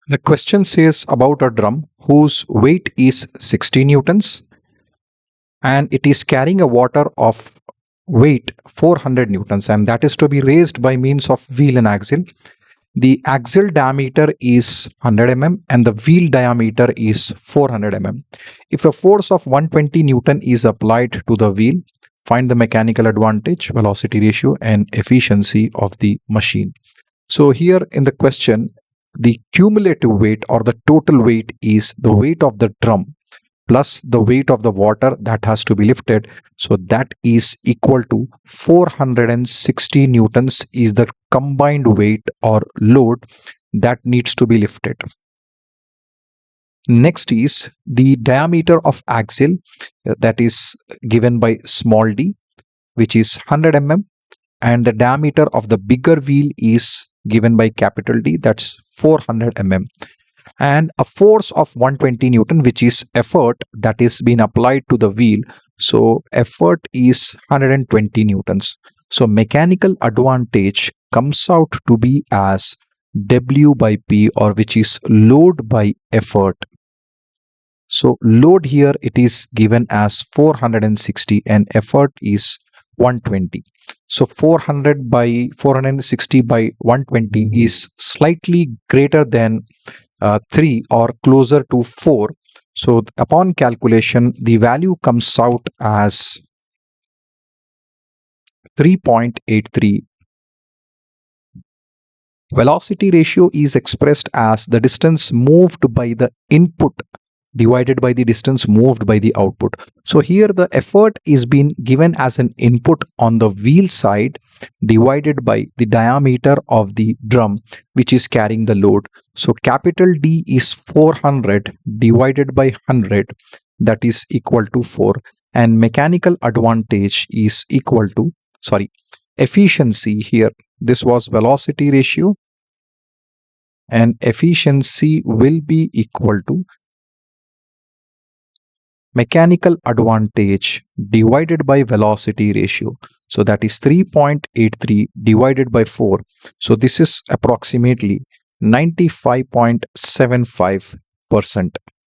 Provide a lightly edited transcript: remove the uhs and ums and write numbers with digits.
The question says about a drum whose weight is 60 newtons and it is carrying a water of weight 400 newtons, and that is to be raised by means of wheel and axle. The axle diameter is 100 mm and the wheel diameter is 400 mm. If a force of 120 Newton is applied to the wheel, find the mechanical advantage, velocity ratio and efficiency of the machine. So here in the question, the cumulative weight or the total weight is the weight of the drum plus the weight of the water that has to be lifted. So that is equal to 460 newtons is the combined weight or load that needs to be lifted. Next is the diameter of axle, that is given by small d, which is 100 mm, and the diameter of the bigger wheel is given by capital D, that's 400 mm. And a force of 120 Newton, which is effort that is being applied to the wheel. So effort is 120 Newtons. So mechanical advantage comes out to be as W by P, or which is load by effort. So load here it is given as 460 and effort is 120. So 400 by 460 by 120 is slightly greater than 3 or closer to 4. So upon calculation, the value comes out as 3.83. Velocity ratio is expressed as the distance moved by the input divided by the distance moved by the output. So here the effort is being given as an input on the wheel side divided by the diameter of the drum which is carrying the load. So capital D is 400 divided by 100, that is equal to 4, and mechanical advantage is equal to, efficiency here, this was velocity ratio, and efficiency will be equal to mechanical advantage divided by velocity ratio. So that is 3.83 divided by 4. So this is approximately 95.75%.